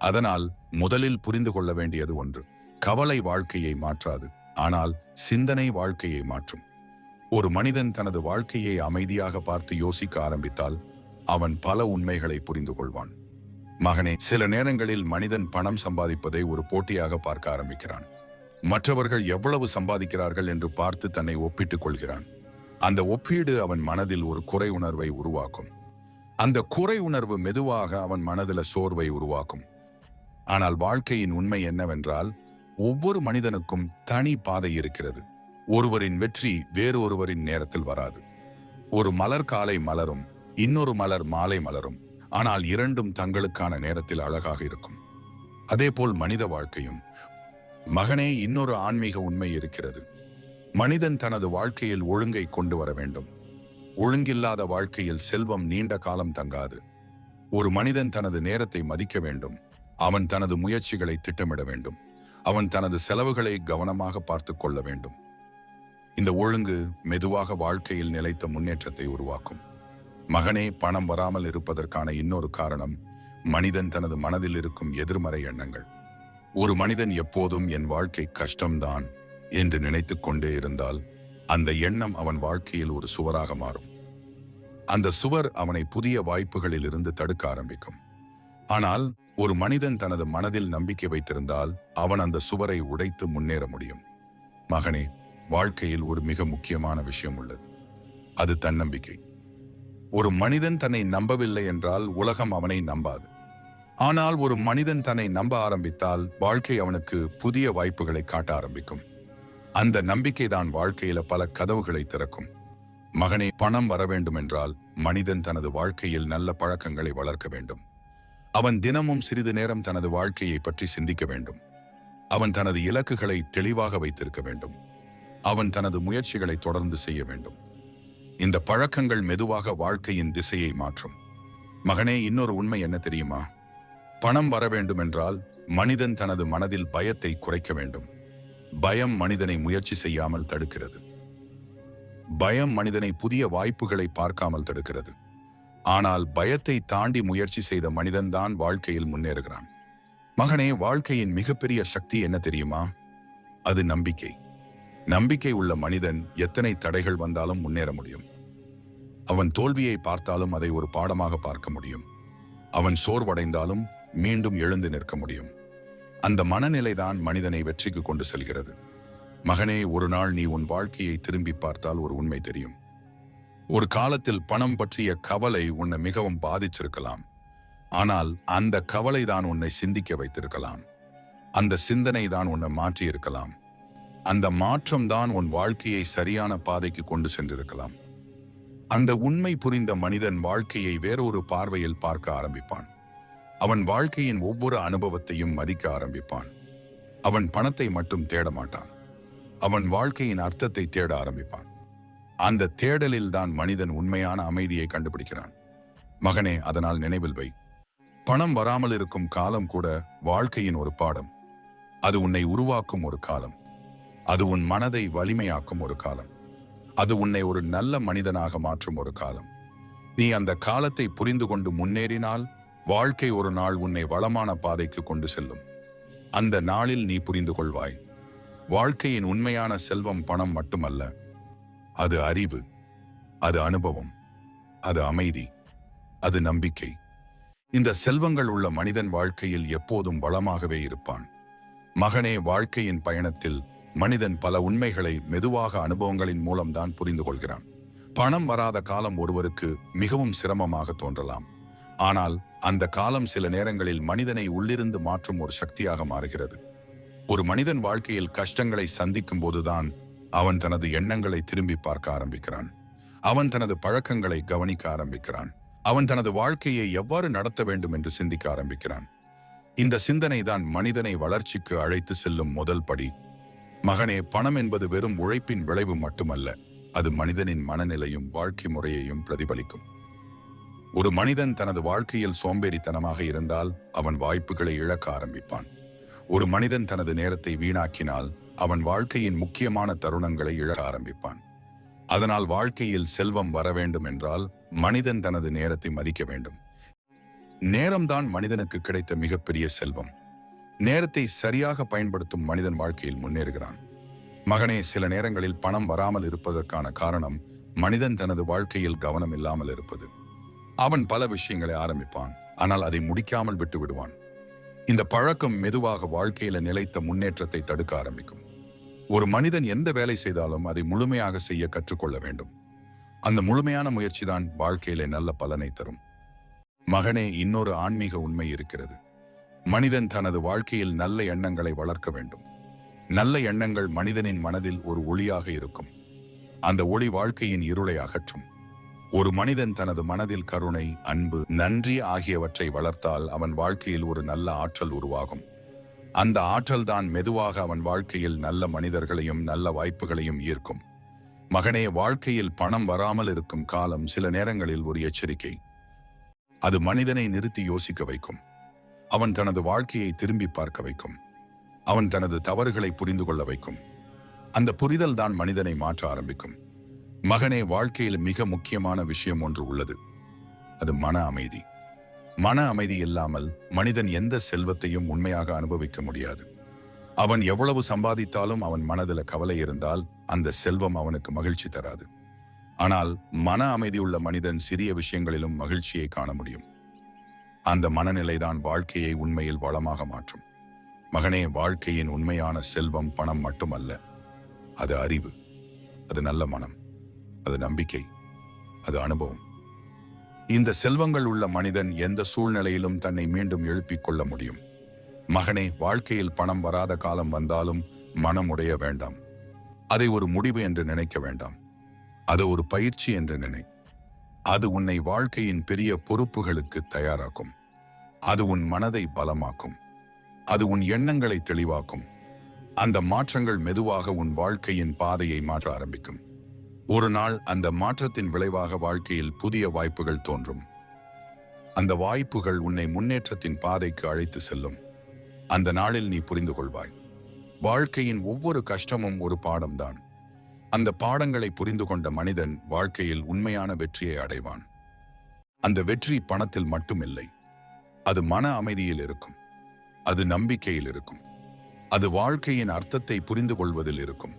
அதனால் முதலில் புரிந்து கொள்ள வேண்டியது ஒன்று: கவலை வாழ்க்கையை மாற்றாது, ஆனால் சிந்தனை வாழ்க்கையை மாற்றும். ஒரு மனிதன் தனது வாழ்க்கையை அமைதியாக பார்த்து யோசிக்க ஆரம்பித்தால் அவன் பல உண்மைகளை புரிந்து கொள்வான். மகனே, சில நேரங்களில் மனிதன் பணம் சம்பாதிப்பதை ஒரு போட்டியாக பார்க்க ஆரம்பிக்கிறான். மற்றவர்கள் எவ்வளவு சம்பாதிக்கிறார்கள் என்று பார்த்து தன்னை ஒப்பிட்டுக் கொள்கிறான். அந்த ஒப்பீடு அவன் மனதில் ஒரு குறை உணர்வை உருவாக்கும். அந்த குறை உணர்வு மெதுவாக அவன் மனதில் சோர்வை உருவாக்கும். ஆனால் வாழ்க்கையின் உண்மை என்னவென்றால், ஒவ்வொரு மனிதனுக்கும் தனி பாதை இருக்கிறது. ஒருவரின் வெற்றி வேறொருவரின் நேரத்தில் வராது. ஒரு மலர் காலை மலரும், இன்னொரு மலர் மாலை மலரும். ஆனால் இரண்டும் தங்களுக்கான நேரத்தில் அழகாக இருக்கும். அதேபோல் மனித வாழ்க்கையும். மகனே, இன்னொரு ஆன்மீக உண்மை இருக்கிறது. மனிதன் தனது வாழ்க்கையில் ஒழுங்கை கொண்டு வர வேண்டும். ஒழுங்கில்லாத வாழ்க்கையில் செல்வம் நீண்ட காலம் தங்காது. ஒரு மனிதன் தனது நேரத்தை மதிக்க வேண்டும். அவன் தனது முயற்சிகளை திட்டமிட வேண்டும். அவன் தனது செலவுகளை கவனமாக பார்த்து கொள்ள வேண்டும். இந்த ஒழுங்கு மெதுவாக வாழ்க்கையில் நிலைத்த முன்னேற்றத்தை உருவாக்கும். மகனே, பணம் வராமல் இருப்பதற்கான இன்னொரு காரணம் மனிதன் தனது மனதில் இருக்கும் எதிர்மறை எண்ணங்கள். ஒரு மனிதன் எப்போதும் என் வாழ்க்கை கஷ்டம்தான் என்று நினைத்து கொண்டே இருந்தால் அந்த எண்ணம் அவன் வாழ்க்கையில் ஒரு சுவராக மாறும். அந்த சுவர் அவனை புதிய வாய்ப்புகளில் இருந்து தடுக்க ஆரம்பிக்கும். ஆனால் ஒரு மனிதன் தனது மனதில் நம்பிக்கை வைத்திருந்தால் அவன் அந்த சுவரை உடைத்து முன்னேற முடியும். மகனே, வாழ்க்கையில் ஒரு மிக முக்கியமான விஷயம் உள்ளது. அது தன்னம்பிக்கை. ஒரு மனிதன் தன்னை நம்பவில்லை என்றால் உலகம் அவனை நம்பாது. ஆனால் ஒரு மனிதன் தன்னை நம்ப ஆரம்பித்தால் வாழ்க்கை அவனுக்கு புதிய வாய்ப்புகளை காட்ட ஆரம்பிக்கும். அந்த நம்பிக்கை தான் வாழ்க்கையில பல கதவுகளை திறக்கும். மகனே, பணம் வர வேண்டும் என்றால் மனிதன் தனது வாழ்க்கையில் நல்ல பழக்கங்களை வளர்க்க வேண்டும். அவன் தினமும் சிறிது நேரம் தனது வாழ்க்கையை பற்றி சிந்திக்க வேண்டும். அவன் தனது இலக்குகளை தெளிவாக வைத்திருக்க வேண்டும். அவன் தனது முயற்சிகளை தொடர்ந்து செய்ய வேண்டும். இந்த பழக்கங்கள் மெதுவாக வாழ்க்கையின் திசையை மாற்றும். மகனே, இன்னொரு உண்மை என்ன தெரியுமா? பணம் வர வேண்டும் என்றால் மனிதன் தனது மனதில் பயத்தை குறைக்க வேண்டும். பயம் மனிதனை முயற்சி செய்யாமல் தடுக்கிறது. பயம் மனிதனை புதிய வாய்ப்புகளை பார்க்காமல் தடுக்கிறது. ஆனால் பயத்தை தாண்டி முயற்சி செய்த மனிதன்தான் வாழ்க்கையில் முன்னேறுகிறான். மகனே, வாழ்க்கையின் மிகப்பெரிய சக்தி என்ன தெரியுமா? அது நம்பிக்கை. நம்பிக்கை உள்ள மனிதன் எத்தனை தடைகள் வந்தாலும் முன்னேற முடியும். அவன் தோல்வியை பார்த்தாலும் அதை ஒரு பாடமாக பார்க்க முடியும். அவன் சோர்வடைந்தாலும் மீண்டும் எழுந்து நிற்க முடியும். அந்த மனநிலைதான் மனிதனை வெற்றிக்கு கொண்டு செல்கிறது. மகனே, ஒரு நாள் நீ உன் வாழ்க்கையை திரும்பி பார்த்தால் ஒரு உண்மை தெரியும். ஒரு காலத்தில் பணம் பற்றிய கவலை உன்னை மிகவும் பாதிச்சிருக்கலாம். ஆனால் அந்த கவலை தான் உன்னை சிந்திக்க வைத்திருக்கலாம். அந்த சிந்தனை தான் உன்னை மாற்றியிருக்கலாம். அந்த மாற்றம் தான் உன் வாழ்க்கையை சரியான பாதைக்கு கொண்டு சென்றிருக்கலாம். அந்த உண்மை புரிந்த மனிதன் வாழ்க்கையை வேறொரு பார்வையில் பார்க்க ஆரம்பிப்பான். அவன் வாழ்க்கையின் ஒவ்வொரு அனுபவத்தையும் மதிக்க ஆரம்பிப்பான். அவன் பணத்தை மட்டும் தேட மாட்டான். அவன் வாழ்க்கையின் அர்த்தத்தை தேட ஆரம்பிப்பான். அந்த தேடலில் தான் மனிதன் உண்மையான அமைதியை கண்டுபிடிக்கிறான். மகனே, அதனால் நினைவில் வை, பணம் வராமல் இருக்கும் காலம் கூட வாழ்க்கையின் ஒரு பாடம். அது உன்னை உருவாக்கும் ஒரு காலம். அது உன் மனதை வலிமையாக்கும் ஒரு காலம். அது உன்னை ஒரு நல்ல மனிதனாக மாற்றும் ஒரு காலம். நீ அந்த காலத்தை புரிந்து கொண்டு முன்னேறினால் வாழ்க்கை ஒரு நாள் உன்னை வளமான பாதைக்கு கொண்டு செல்லும். அந்த நாளில் நீ புரிந்து கொள்வாய், வாழ்க்கையின் உண்மையான செல்வம் பணம் மட்டுமல்ல. அது அறிவு, அது அனுபவம், அது அமைதி, அது நம்பிக்கை. இந்த செல்வங்கள் உள்ள மனிதன் வாழ்க்கையில் எப்போதும் வளமாகவே இருப்பான். மகனே, வாழ்க்கையின் பயணத்தில் மனிதன் பல உண்மைகளை மெதுவாக அனுபவங்களின் மூலம்தான் புரிந்து கொள்கிறான். பணம் வராத காலம் ஒருவருக்கு மிகவும் சிரமமாக தோன்றலாம். ஆனால் அந்த காலம் சில நேரங்களில் மனிதனை உள்ளிருந்து மாற்றும் ஒரு சக்தியாக மாறுகிறது. ஒரு மனிதன் வாழ்க்கையில் கஷ்டங்களை சந்திக்கும் போதுதான் அவன் தனது எண்ணங்களை திரும்பி பார்க்க ஆரம்பிக்கிறான். அவன் தனது பழக்கங்களை கவனிக்க ஆரம்பிக்கிறான். அவன் தனது வாழ்க்கையை எவ்வாறு நடத்த வேண்டும் என்று சிந்திக்க ஆரம்பிக்கிறான். இந்த சிந்தனை தான் மனிதனை வளர்ச்சிக்கு அழைத்து செல்லும் முதல் படி. மகனே, பணம் என்பது வெறும் உழைப்பின் விளைவு மட்டுமல்ல. அது மனிதனின் மனநிலையும் வாழ்க்கை முறையையும் பிரதிபலிக்கும். ஒரு மனிதன் தனது வாழ்க்கையில் சோம்பேறித்தனமாக இருந்தால் அவன் வாய்ப்புகளை இழக்க ஆரம்பிப்பான். ஒரு மனிதன் தனது நேரத்தை வீணாக்கினால் அவன் வாழ்க்கையின் முக்கியமான தருணங்களை இழக்க ஆரம்பிப்பான். அதனால் வாழ்க்கையில் செல்வம் வர வேண்டும் என்றால் மனிதன் தனது நேரத்தை மதிக்க வேண்டும். நேரம்தான் மனிதனுக்கு கிடைத்த மிகப்பெரிய செல்வம். நேரத்தை சரியாக பயன்படுத்தும் மனிதன் வாழ்க்கையில் முன்னேறுகிறான். மகனே, சில நேரங்களில் பணம் வராமல் இருப்பதற்கான காரணம் மனிதன் தனது வாழ்க்கையில் கவனம் இல்லாமல் இருப்பது. அவன் பல விஷயங்களை ஆரம்பிப்பான், ஆனால் அதை முடிக்காமல் விட்டு விடுவான். இந்த பழக்கம் மெதுவாக வாழ்க்கையில நிலைத்த முன்னேற்றத்தை தடுக்க ஆரம்பிக்கும். ஒரு மனிதன் எந்த வேலை செய்தாலும் அதை முழுமையாக செய்ய கற்றுக்கொள்ள வேண்டும். அந்த முழுமையான முயற்சி தான் வாழ்க்கையில நல்ல பலனை தரும். மகனே, இன்னொரு ஆன்மீக உண்மை இருக்கிறது. மனிதன் தனது வாழ்க்கையில் நல்ல எண்ணங்களை வளர்க்க வேண்டும். நல்ல எண்ணங்கள் மனிதனின் மனதில் ஒரு ஒளியாக இருக்கும். அந்த ஒளி வாழ்க்கையின் இருளை அகற்றும். ஒரு மனிதன் தனது மனதில் கருணை, அன்பு, நன்றி ஆகியவற்றை வளர்த்தால் அவன் வாழ்க்கையில் ஒரு நல்ல ஆற்றல் உருவாகும். அந்த ஆற்றல் தான் மெதுவாக அவன் வாழ்க்கையில் நல்ல மனிதர்களையும் நல்ல வாய்ப்புகளையும் ஈர்க்கும். மகனே, வாழ்க்கையில் பணம் வராமல் இருக்கும் காலம் சில நேரங்களில் ஒரு எச்சரிக்கை. அது மனிதனை நிறுத்தி யோசிக்க வைக்கும். அவன் தனது வாழ்க்கையை திரும்பி பார்க்க வைக்கும். அவன் தனது தவறுகளை புரிந்து கொள்ள வைக்கும். அந்த புரிதல் தான் மனிதனை மாற்ற ஆரம்பிக்கும். மகனே, வாழ்க்கையில் மிக முக்கியமான விஷயம் ஒன்று உள்ளது. அது மன அமைதி. மன அமைதி இல்லாமல் மனிதன் எந்த செல்வத்தையும் உண்மையாக அனுபவிக்க முடியாது. அவன் எவ்வளவு சம்பாதித்தாலும் அவன் மனதில் கவலை இருந்தால் அந்த செல்வம் அவனுக்கு மகிழ்ச்சி தராது. ஆனால் மன அமைதியுள்ள மனிதன் சிறிய விஷயங்களிலும் மகிழ்ச்சியை காண முடியும். அந்த மனநிலைதான் வாழ்க்கையை உண்மையில் வளமாக மாற்றும். மகனே, வாழ்க்கையின் உண்மையான செல்வம் பணம் மட்டுமல்ல. அது அறிவு, அது நல்ல மனம், அது நம்பிக்கை, அது அனுபவம். இந்த செல்வங்கள் உள்ள மனிதன் எந்த சூழ்நிலையிலும் தன்னை மீண்டும் எழுப்பிக் கொள்ள முடியும். மகனே, வாழ்க்கையில் பணம் வராத காலம் வந்தாலும் மனம் உடைய வேண்டாம். அதை ஒரு முடிவு என்று நினைக்க வேண்டாம். அது ஒரு பயிற்சி என்று நினை. அது உன்னை வாழ்க்கையின் பெரிய பொறுப்புகளுக்கு தயாராக்கும். அது உன் மனதை பலமாக்கும். அது உன் எண்ணங்களை தெளிவாக்கும். அந்த மாற்றங்கள் மெதுவாக உன் வாழ்க்கையின் பாதையை மாற்ற ஆரம்பிக்கும். ஒரு நாள் அந்த மாற்றத்தின் விளைவாக வாழ்க்கையில் புதிய வாய்ப்புகள் தோன்றும். அந்த வாய்ப்புகள் உன்னை முன்னேற்றத்தின் பாதைக்கு அழைத்து செல்லும். அந்த நாளில் நீ புரிந்து கொள்வாய், வாழ்க்கையின் ஒவ்வொரு கஷ்டமும் ஒரு பாடம்தான். அந்த பாடங்களை புரிந்து கொண்ட மனிதன் வாழ்க்கையில் உண்மையான வெற்றியை அடைவான். அந்த வெற்றி பணத்தில் மட்டுமில்லை. அது மன அமைதியில் இருக்கும். அது நம்பிக்கையில் இருக்கும். அது வாழ்க்கையின் அர்த்தத்தை புரிந்து கொள்வதில் இருக்கும்.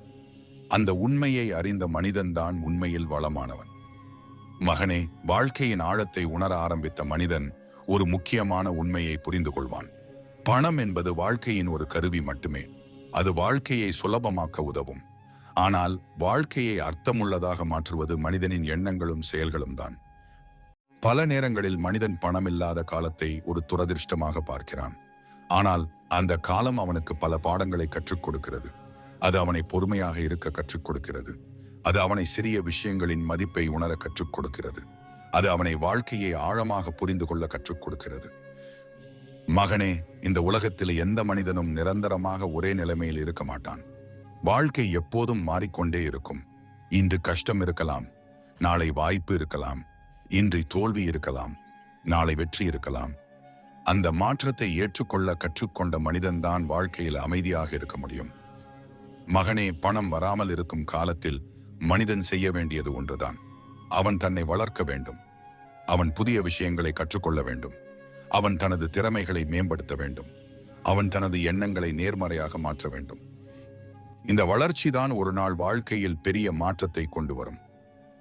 அந்த உண்மையை அறிந்த மனிதன்தான் உண்மையில் வளமானவன். மகனே, வாழ்க்கையின் ஆழத்தை உணர ஆரம்பித்த மனிதன் ஒரு முக்கியமான உண்மையை புரிந்து கொள்வான். பணம் என்பது வாழ்க்கையின் ஒரு கருவி மட்டுமே. அது வாழ்க்கையை சுலபமாக்க உதவும். ஆனால் வாழ்க்கையை அர்த்தமுள்ளதாக மாற்றுவது மனிதனின் எண்ணங்களும் செயல்களும் தான். பல நேரங்களில் மனிதன் பணமில்லாத காலத்தை ஒரு துரதிர்ஷ்டமாக பார்க்கிறான். ஆனால் அந்த காலம் அவனுக்கு பல பாடங்களை கற்றுக் கொடுக்கிறது. அது அவனை பொறுமையாக இருக்க கற்றுக் கொடுக்கிறது. அது அவனை சிறிய விஷயங்களின் மதிப்பை உணர கற்றுக் கொடுக்கிறது. அது அவனை வாழ்க்கையை ஆழமாக புரிந்து கொள்ள கற்றுக் கொடுக்கிறது. மகனே, இந்த உலகத்தில் எந்த மனிதனும் நிரந்தரமாக ஒரே நிலைமையில் இருக்க மாட்டான். வாழ்க்கை எப்போதும் மாறிக்கொண்டே இருக்கும். இன்று கஷ்டம் இருக்கலாம், நாளை வாய்ப்பு இருக்கலாம். இன்று தோல்வி இருக்கலாம், நாளை வெற்றி இருக்கலாம். அந்த மாற்றத்தை ஏற்றுக்கொள்ள கற்றுக்கொண்ட மனிதன்தான் வாழ்க்கையில் அமைதியாக இருக்க முடியும். மகனே, பணம் வராமல் இருக்கும் காலத்தில் மனிதன் செய்ய வேண்டியது ஒன்றுதான். அவன் தன்னை வளர்க்க வேண்டும். அவன் புதிய விஷயங்களை கற்றுக்கொள்ள வேண்டும். அவன் தனது திறமைகளை மேம்படுத்த வேண்டும். அவன் தனது எண்ணங்களை நேர்மறையாக மாற்ற வேண்டும். இந்த வளர்ச்சிதான் ஒரு நாள் வாழ்க்கையில் பெரிய மாற்றத்தை கொண்டு வரும்.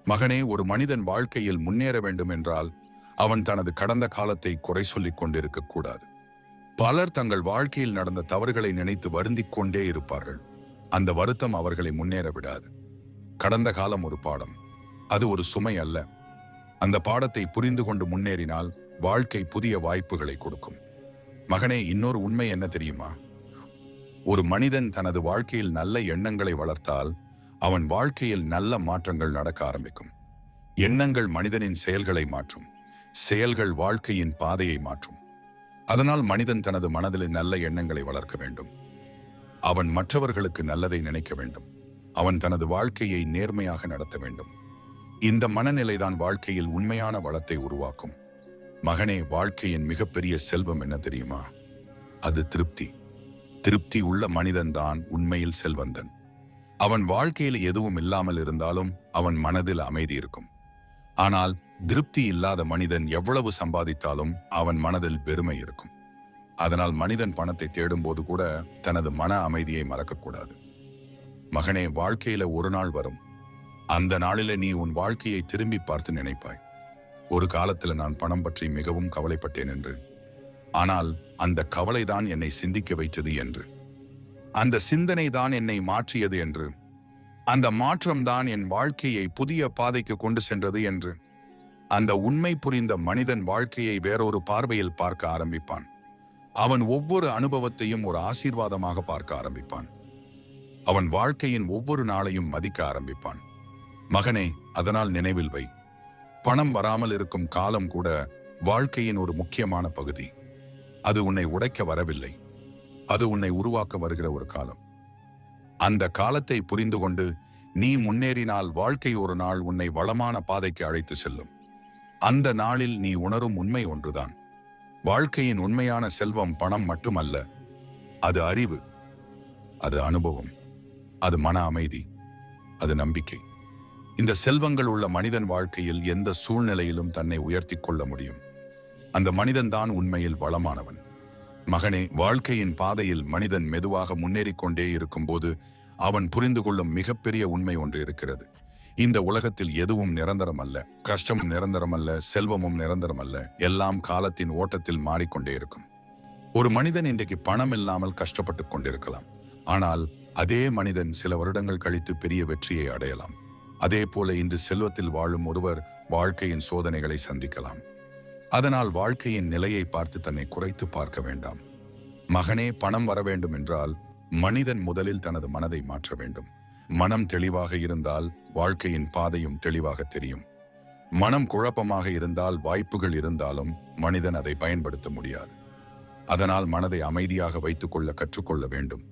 மகனே, ஒரு மனிதன் வாழ்க்கையில் முன்னேற வேண்டும் என்றால் அவன் தனது கடந்த காலத்தை குறை சொல்லிக் கொண்டிருக்க கூடாது. பலர் தங்கள் வாழ்க்கையில் நடந்த தவறுகளை நினைத்து வருந்திக் கொண்டே இருப்பார்கள். அந்த வருத்தம் அவர்களை முன்னேற விடாது. கடந்த காலம் ஒரு பாடம், அது ஒரு சுமை அல்ல. அந்த பாடத்தை புரிந்து கொண்டு முன்னேறினால் வாழ்க்கை புதிய வாய்ப்புகளை கொடுக்கும். மகனே, இன்னொரு உண்மை என்ன தெரியுமா? ஒரு மனிதன் தனது வாழ்க்கையில் நல்ல எண்ணங்களை வளர்த்தால் அவன் வாழ்க்கையில் நல்ல மாற்றங்கள் நடக்க ஆரம்பிக்கும். எண்ணங்கள் மனிதனின் செயல்களை மாற்றும். செயல்கள் வாழ்க்கையின் பாதையை மாற்றும். அதனால் மனிதன் தனது மனதில் நல்ல எண்ணங்களை வளர்க்க வேண்டும். அவன் மற்றவர்களுக்கு நல்லதை நினைக்க வேண்டும். அவன் தனது வாழ்க்கையை நேர்மையாக நடத்த வேண்டும். இந்த மனநிலைதான் வாழ்க்கையில் உண்மையான வளத்தை உருவாக்கும். மகனே, வாழ்க்கையின் மிகப்பெரிய செல்வம் என்ன தெரியுமா? அது திருப்தி. திருப்தி உள்ள மனிதன்தான் உண்மையில் செல்வந்தன். அவன் வாழ்க்கையில் எதுவும் இல்லாமல் இருந்தாலும் அவன் மனதில் அமைதி இருக்கும். ஆனால் திருப்தி இல்லாத மனிதன் எவ்வளவு சம்பாதித்தாலும் அவன் மனதில் பெருமை இருக்கும். அதனால் மனிதன் பணத்தை தேடும்போது கூட தனது மன அமைதியை மறக்கக்கூடாது. மகனே, வாழ்க்கையில ஒரு நாள் வரும். அந்த நாளில நீ உன் வாழ்க்கையை திரும்பி பார்த்து நினைப்பாய், ஒரு காலத்துல நான் பணம் பற்றி மிகவும் கவலைப்பட்டேன் என்று. ஆனால் அந்த கவலைதான் என்னை சிந்திக்க வைத்தது என்று. அந்த சிந்தனை தான் என்னை மாற்றியது என்று. அந்த மாற்றம்தான் என் வாழ்க்கையை புதிய பாதைக்கு கொண்டு சென்றது என்று. அந்த உண்மை புரிந்த மனிதன் வாழ்க்கையை வேறொரு பார்வையில் பார்க்க ஆரம்பிப்பான். அவன் ஒவ்வொரு அனுபவத்தையும் ஒரு ஆசீர்வாதமாக பார்க்க ஆரம்பிப்பான். அவன் வாழ்க்கையின் ஒவ்வொரு நாளையும் மதிக்க ஆரம்பிப்பான். மகனே, அதனால் நினைவில் வை, பணம் வராமல் இருக்கும் காலம் கூட வாழ்க்கையின் ஒரு முக்கியமான பகுதி. அது உன்னை உடைக்க வரவில்லை, அது உன்னை உருவாக்க வருகிற ஒரு காலம். அந்த காலத்தை புரிந்து கொண்டு நீ முன்னேறினால் வாழ்க்கை ஒரு நாள் உன்னை வளமான பாதைக்கு அழைத்து செல்லும். அந்த நாளில் நீ உணரும் உண்மை ஒன்றுதான்: வாழ்க்கையின் உண்மையான செல்வம் பணம் மட்டுமல்ல, அது அறிவு, அது அனுபவம், அது மன அமைதி, அது நம்பிக்கை. இந்த செல்வங்கள் உள்ள மனிதன் வாழ்க்கையில் எந்த சூழ்நிலையிலும் தன்னை உயர்த்தி கொள்ள முடியும். அந்த மனிதன்தான் உண்மையில் வளமானவன். மகனே, வாழ்க்கையின் பாதையில் மனிதன் மெதுவாக முன்னேறிக் கொண்டே இருக்கும்போது அவன் புரிந்து கொள்ளும் மிகப்பெரிய உண்மை ஒன்று இருக்கிறது. இந்த உலகத்தில் எதுவும் நிரந்தரம் அல்ல. கஷ்டமும் நிரந்தரம் அல்ல, செல்வமும் நிரந்தரம் அல்ல. எல்லாம் காலத்தின் ஓட்டத்தில் மாறிக்கொண்டே இருக்கும். ஒரு மனிதன் இன்றைக்கு பணம் இல்லாமல் கஷ்டப்பட்டு கொண்டிருக்கலாம். ஆனால் அதே மனிதன் சில வருடங்கள் கழித்து பெரிய வெற்றியை அடையலாம். அதே போல இன்று செல்வத்தில் வாழும் ஒருவர் வாழ்க்கையின் சோதனைகளை சந்திக்கலாம். அதனால் வாழ்க்கையின் நிலையை பார்த்து தன்னை குறைத்து பார்க்க வேண்டாம். மகனே, பணம் வர வேண்டும் என்றால் மனிதன் முதலில் தனது மனதை மாற்ற வேண்டும். மனம் தெளிவாக இருந்தால் வாழ்க்கையின் பாதையும் தெளிவாக தெரியும். மனம் குழப்பமாக இருந்தால் வாய்ப்புகள் இருந்தாலும் மனிதன் அதை பயன்படுத்த முடியாது. அதனால் மனதை அமைதியாக வைத்துக் கொள்ள கற்றுக்கொள்ள வேண்டும்.